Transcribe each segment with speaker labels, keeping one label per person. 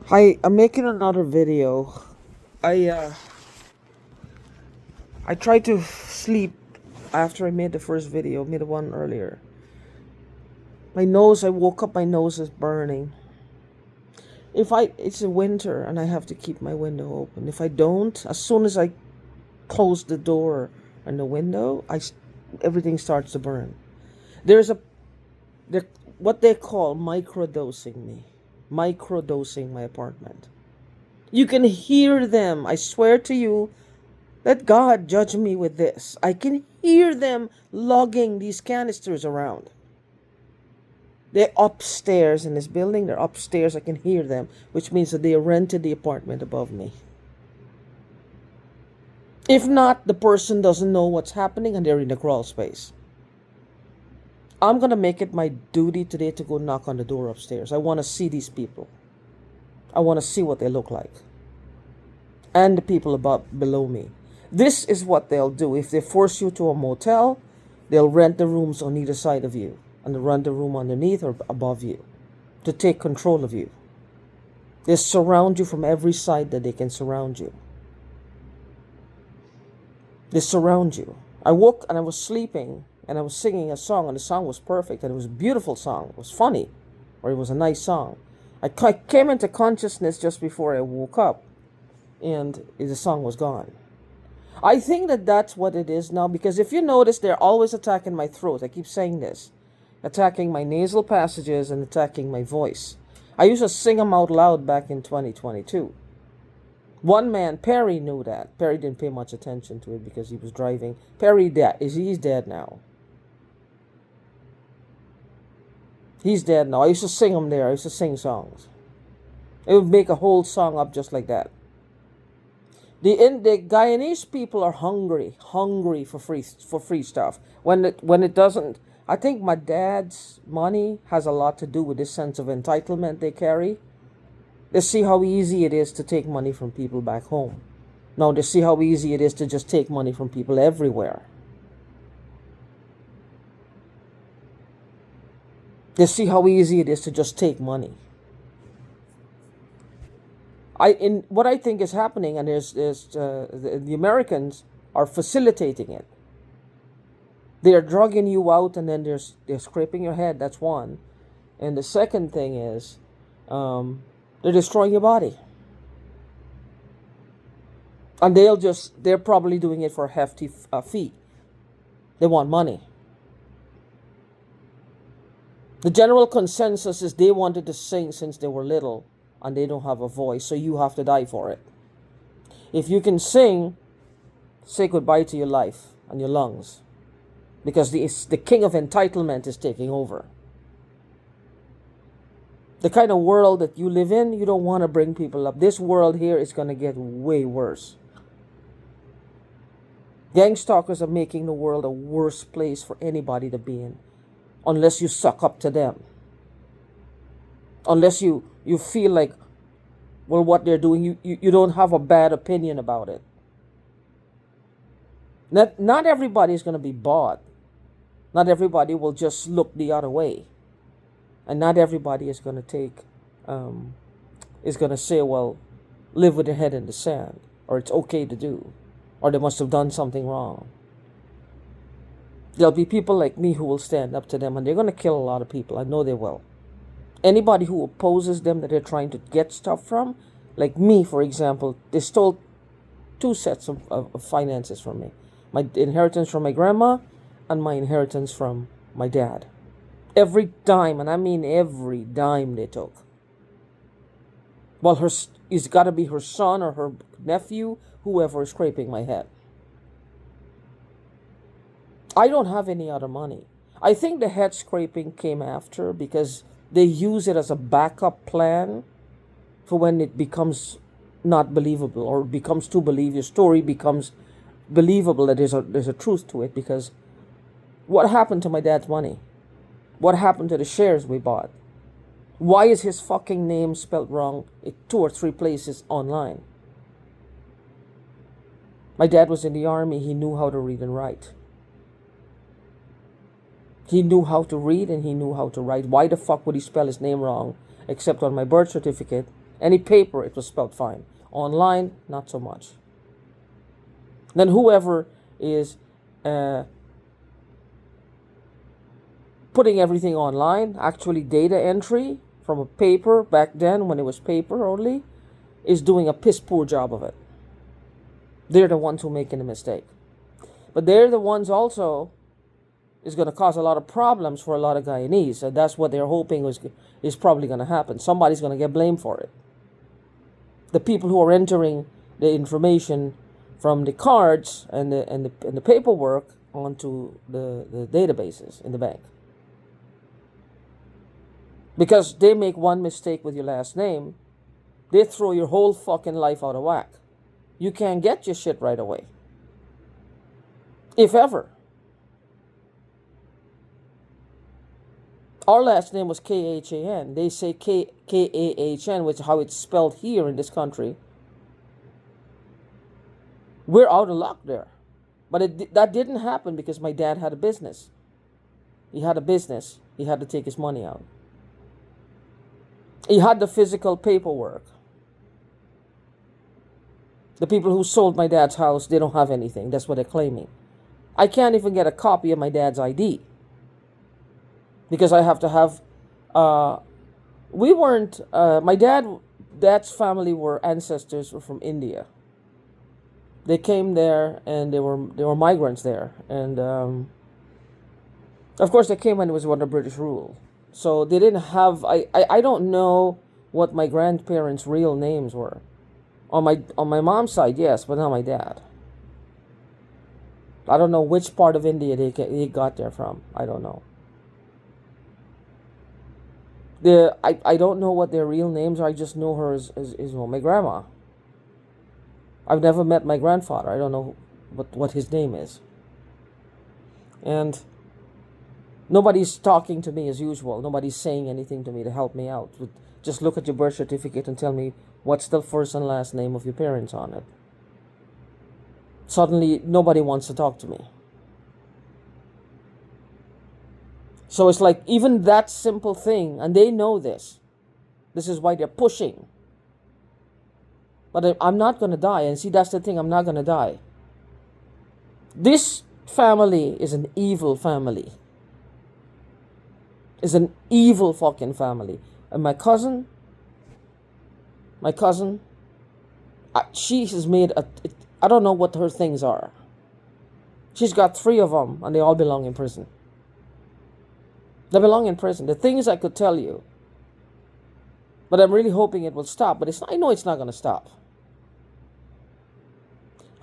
Speaker 1: Hi, I'm making another video. I uh I tried to sleep after I made the first video, made the one earlier. I woke up, my nose is burning. It's a winter and I have to keep my window open. If I don't, as soon as I close the door and the window, everything starts to burn. There's a there, what they call microdosing me, microdosing my apartment. You can hear them. I swear to you, let God judge me with this. I can hear them lugging these canisters around. They're upstairs in this building. They're upstairs. I can hear them, which means that they rented the apartment above me. If not, the person doesn't know what's happening and they're in the crawl space. I'm going to make it my duty today to go knock on the door upstairs. I want to see these people. I want to see what they look like. And the people above below me. This is what they'll do. If they force you to a motel, they'll rent the rooms on either side of you and they'll rent the room underneath or above you to take control of you. They surround you from every side that they can surround you. They surround you. I woke and I was sleeping and I was singing a song and the song was perfect and it was a beautiful song. It was funny or it was a nice song. I came into consciousness just before I woke up and the song was gone. I think that that's what it is now because if you notice, they're always attacking my throat. I keep saying this, attacking my nasal passages and attacking my voice. I used to sing them out loud back in 2022. One man, Perry, knew that. Perry didn't pay much attention to it because he was driving. He's dead now. He's dead now. I used to sing them there. I used to sing songs. It would make a whole song up just like that. The Guyanese people are hungry for free stuff. When it doesn't, I think my dad's money has a lot to do with this sense of entitlement they carry. They see how easy it is to take money from people back home. Now they see how easy it is to just take money from people everywhere. They see how easy it is to just take money. What I think is happening, and the Americans are facilitating it. They are drugging you out, and then they're scraping your head. That's one, and the second thing is, they're destroying your body, and they're probably doing it for a hefty fee. They want money. The general consensus is they wanted to sing since they were little, and they don't have a voice, so you have to die for it. If you can sing, say goodbye to your life and your lungs, because the king of entitlement is taking over. The kind of world that you live in, you don't want to bring people up. This world here is going to get way worse. Gang stalkers are making the world a worse place for anybody to be in, unless you suck up to them. Unless you feel like, well, what they're doing, you don't have a bad opinion about it. Not everybody is going to be bought. Not everybody will just look the other way. And not everybody is going to is going to say, well, live with their head in the sand, or it's okay to do, or they must have done something wrong. There'll be people like me who will stand up to them, and they're going to kill a lot of people. I know they will. Anybody who opposes them that they're trying to get stuff from, like me, for example, they stole 2 sets of finances from me. My inheritance from my grandma and my inheritance from my dad. Every dime, and I mean every dime they took. Well, it's got to be her son or her nephew, whoever is scraping my head. I don't have any other money. I think the head scraping came after because they use it as a backup plan for when it becomes not believable or becomes too believable. Your story becomes believable that there's a truth to it, because what happened to my dad's money? What happened to the shares we bought? Why is his fucking name spelled wrong in 2 or 3 places online? My dad was in the army. He knew how to read and write. He knew how to read and he knew how to write. Why the fuck would he spell his name wrong, except on my birth certificate Any paper, it was spelled fine. Online, not so much. Then whoever is putting everything online, actually data entry from a paper back then when it was paper only, is doing a piss poor job of it. They're the ones who are making the mistake. But they're the ones also is going to cause a lot of problems for a lot of Guyanese. And that's what they're hoping is probably going to happen. Somebody's going to get blamed for it. The people who are entering the information from the cards and the paperwork onto the databases in the bank. Because they make one mistake with your last name, they throw your whole fucking life out of whack. You can't get your shit right away. If ever. Our last name was K-H-A-N. They say K-A-H-N, which is how it's spelled here in this country. We're out of luck there. But that didn't happen because my dad had a business. He had a business. He had to take his money out. He had the physical paperwork. The people who sold my dad's house, they don't have anything. That's what they're claiming. I can't even get a copy of my dad's ID. Because I have to have, we weren't, my dad's family ancestors were from India. They came there and they were migrants there. And of course they came when it was under British rule. So they didn't have, I don't know what my grandparents' real names were. On my mom's side, yes, but not my dad. I don't know which part of India they got there from. I don't know. I don't know what their real names are. I just know her as my grandma. I've never met my grandfather. I don't know what his name is. And nobody's talking to me as usual. Nobody's saying anything to me to help me out. Just look at your birth certificate and tell me what's the first and last name of your parents on it. Suddenly, nobody wants to talk to me. So it's like even that simple thing, and they know this. This is why they're pushing. But I'm not going to die. And see, that's the thing, I'm not going to die. This family is an evil family. Is an evil fucking family. And my cousin, she has made I don't know what her things are. She's got 3 of them, and they all belong in prison. They belong in prison. The things I could tell you. But I'm really hoping it will stop. But I know it's not going to stop.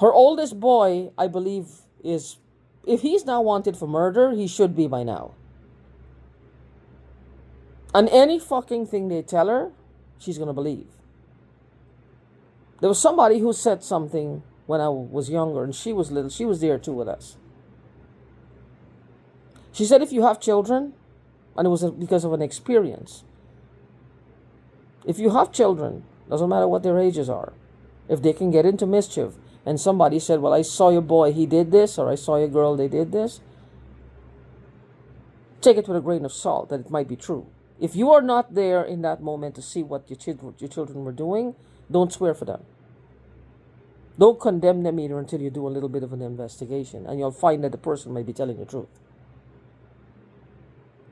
Speaker 1: Her oldest boy, I believe, if he's now wanted for murder, he should be by now. And any fucking thing they tell her, she's going to believe. There was somebody who said something when I was younger, and she was little. She was there too with us. She said, if you have children, and it was because of an experience. If you have children, doesn't matter what their ages are, if they can get into mischief, and somebody said, well, I saw your boy, he did this, or I saw your girl, they did this, take it with a grain of salt that it might be true. If you are not there in that moment to see what your children were doing, don't swear for them. Don't condemn them either until you do a little bit of an investigation, and you'll find that the person may be telling the truth.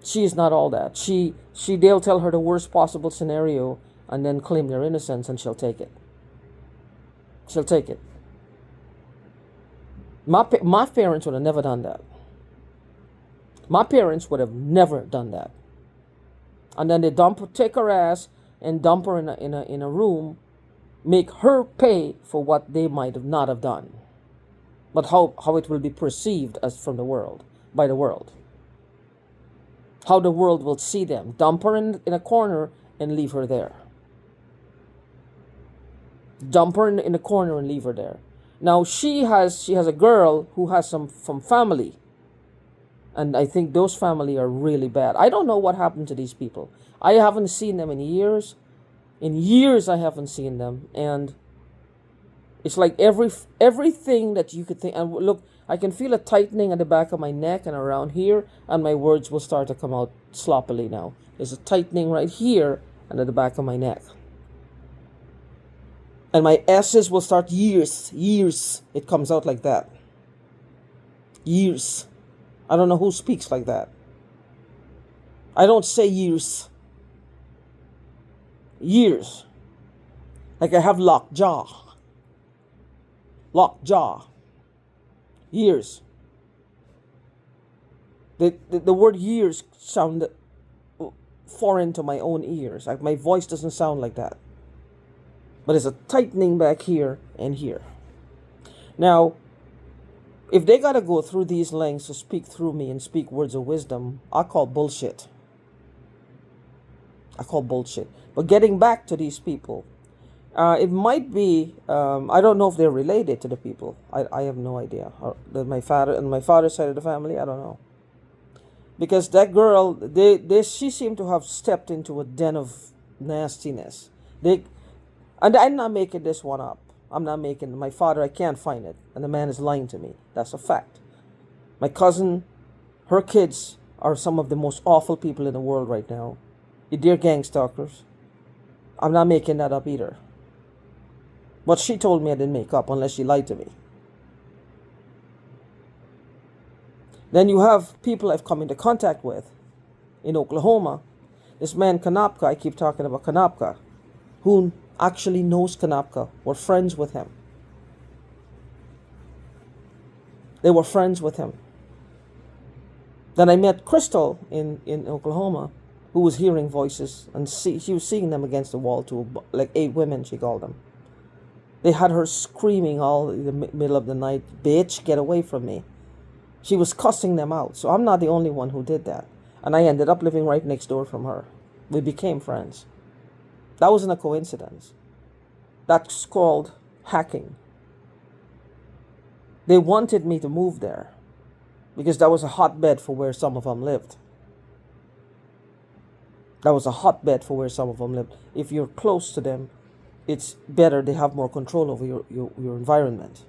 Speaker 1: She is not all that. They'll tell her the worst possible scenario and then claim their innocence, and she'll take it. She'll take it. My parents would have never done that. My parents would have never done that. And then they take her ass and dump her in a room, make her pay for what they might have not have done, but how it will be perceived as from the world, by the world. How the world will see them. Dump her in a corner and leave her there. Dump her in a corner and leave her there. Now she has a girl who has some family. And I think those family are really bad. I don't know what happened to these people. I haven't seen them in years. In years I haven't seen them. And it's like everything that you could think. And look, I can feel a tightening at the back of my neck and around here. And my words will start to come out sloppily now. There's a tightening right here and at the back of my neck. And my S's will start years, years. It comes out like that. Years. I don't know who speaks like that. I don't say years. Years. Like I have locked jaw. Locked jaw. Years. The word years sound foreign to my own ears. Like my voice doesn't sound like that. But it's a tightening back here and here. Now, if they gotta go through these lengths to speak through me and speak words of wisdom, I call bullshit. I call bullshit. But getting back to these people, it might be, I don't know if they're related to the people. I have no idea. My father's side of the family, I don't know. Because that girl, she seemed to have stepped into a den of nastiness. And I'm not making this one up. I'm not making my father. I can't find it, and the man is lying to me. That's a fact. My cousin, her kids are some of the most awful people in the world right now. They're gang stalkers. I'm not making that up either. But she told me I didn't make up unless she lied to me. Then you have people I've come into contact with in Oklahoma. This man Kanapka, I keep talking about Kanapka, who actually knows Kanapka, were friends with him. They were friends with him. Then I met Crystal in Oklahoma, who was hearing voices, and she was seeing them against the wall too, like 8 women, she called them. They had her screaming all in the middle of the night, "Bitch, get away from me." She was cussing them out. So I'm not the only one who did that. And I ended up living right next door from her. We became friends. That wasn't a coincidence. That's called hacking. They wanted me to move there because that was a hotbed for where some of them lived. That was a hotbed for where some of them lived. If you're close to them, it's better. They have more control over your environment.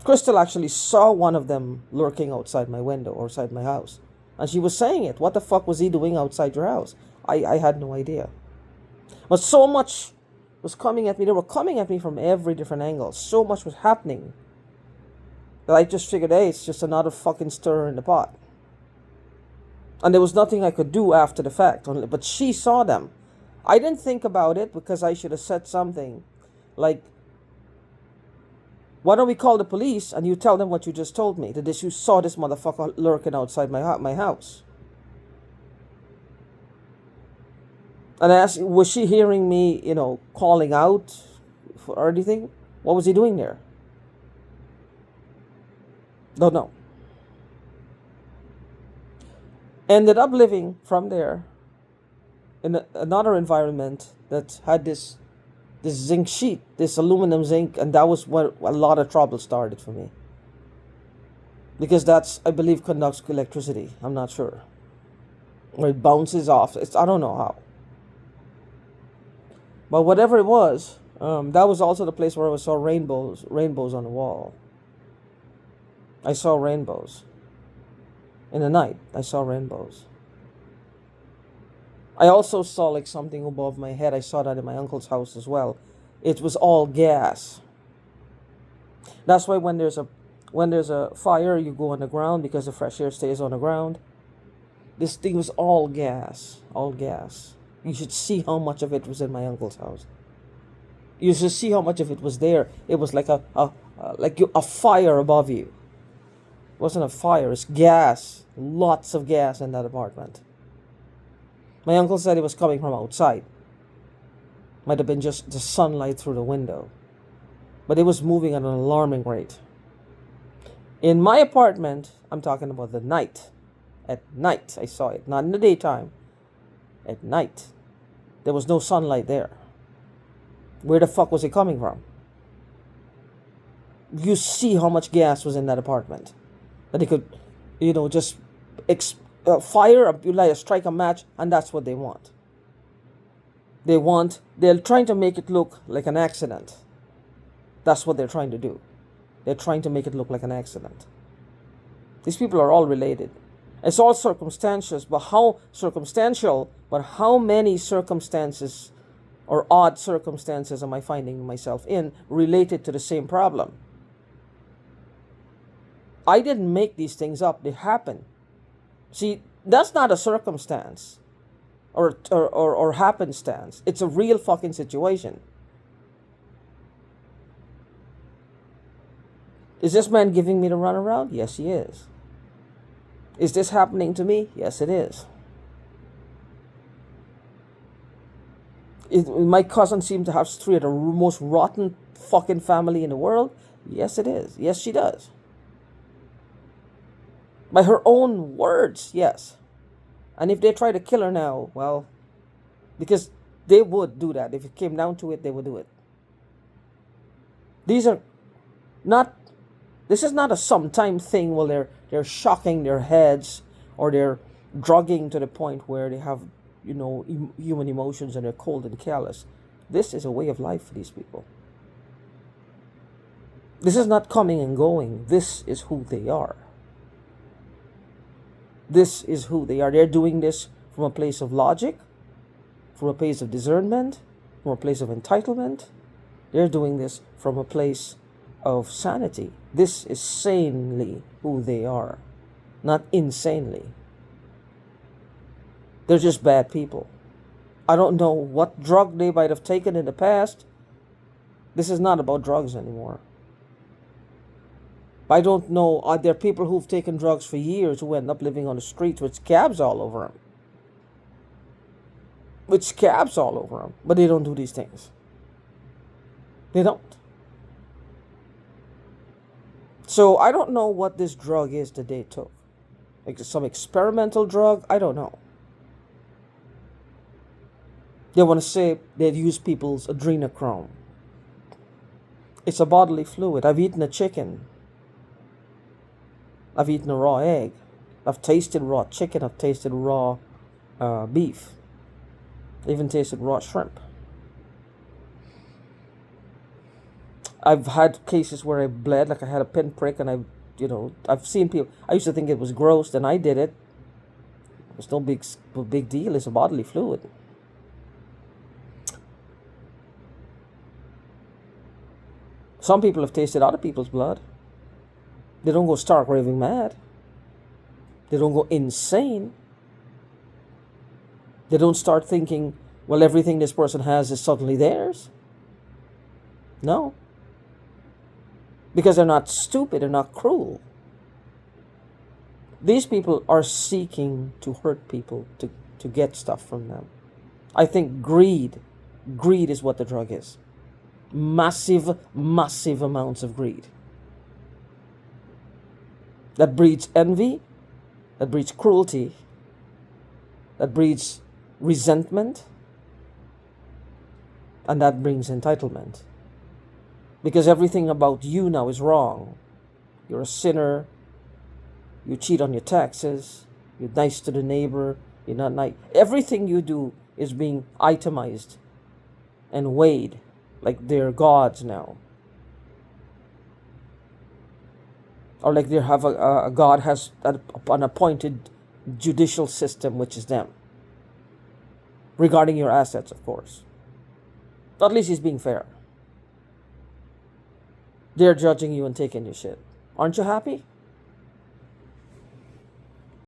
Speaker 1: Crystal actually saw one of them lurking outside my window or outside my house. And she was saying it. What the fuck was he doing outside your house? I had no idea. But so much was coming at me. They were coming at me from every different angle. So much was happening that I just figured, hey, it's just another fucking stir in the pot. And there was nothing I could do after the fact. But she saw them. I didn't think about it because I should have said something like, why don't we call the police and you tell them what you just told me, that you saw this motherfucker lurking outside my house. And I asked, was she hearing me, calling out or anything? What was he doing there? Don't know. Ended up living from there in another environment that had this zinc sheet, this aluminum zinc, and that was where a lot of trouble started for me. Because that's, I believe, conducts electricity. I'm not sure. Or it bounces off. I don't know how. But whatever it was, that was also the place where I saw rainbows on the wall. I saw rainbows. In the night, I saw rainbows. I also saw like something above my head. I saw that in my uncle's house as well. It was all gas. That's why when there's a fire, you go on the ground because the fresh air stays on the ground. This thing was all gas, all gas. You should see how much of it was in my uncle's house. You should see how much of it was there. It was like a fire above you. It wasn't a fire, it's gas. Lots of gas in that apartment. My uncle said it was coming from outside. Might have been just the sunlight through the window. But it was moving at an alarming rate. In my apartment, I'm talking about the night. At night, I saw it. Not in the daytime. At night. There was no sunlight there. Where the fuck was it coming from? You see how much gas was in that apartment. That they could, just fire, strike a match, and that's what they want. They're trying to make it look like an accident. That's what they're trying to do. They're trying to make it look like an accident. These people are all related. It's all circumstantial, but how many circumstances or odd circumstances am I finding myself in related to the same problem? I didn't make these things up, they happen. See, that's not a circumstance or happenstance. It's a real fucking situation. Is this man giving me the runaround? Yes, he is. Is this happening to me? Yes, it is. My cousin seems to have three of the most rotten fucking family in the world. Yes, it is. Yes, she does. By her own words, yes. And if they try to kill her now, well, because they would do that. If it came down to it, they would do it. This is not a sometime thing where they're shocking their heads or they're drugging to the point where they have, human emotions and they're cold and callous. This is a way of life for these people. This is not coming and going. This is who they are. This is who they are. They're doing this from a place of logic, from a place of discernment, from a place of entitlement. They're doing this from a place of sanity. This is sanely who they are, not insanely. They're just bad people. I don't know what drug they might have taken in the past. This is not about drugs anymore. I don't know. Are there people who've taken drugs for years who end up living on the streets with scabs all over them? With scabs all over them. But they don't do these things. They don't. So I don't know what this drug is that they took. Like some experimental drug? I don't know. They want to say they'd use people's adrenochrome. It's a bodily fluid. I've eaten a chicken. I've eaten a raw egg. I've tasted raw chicken. I've tasted raw beef. I even tasted raw shrimp. I've had cases where I bled, like I had a pinprick, and I've seen people. I used to think it was gross, then I did it. It's no big deal. It's a bodily fluid. Some people have tasted other people's blood. They don't go stark raving mad. They don't go insane. They don't start thinking, well, everything this person has is suddenly theirs. No. Because they're not stupid, they're not cruel. These people are seeking to hurt people, to get stuff from them. I think greed is what the drug is. Massive amounts of greed. That breeds envy, that breeds cruelty, that breeds resentment, and that brings entitlement. Because everything about you now is wrong. You're a sinner, you cheat on your taxes, you're nice to the neighbor, you're not nice. Everything you do is being itemized and weighed like they're gods now. Or like they have a God has an appointed judicial system, which is them. Regarding your assets, of course. At least he's being fair. They're judging you and taking your shit. Aren't you happy?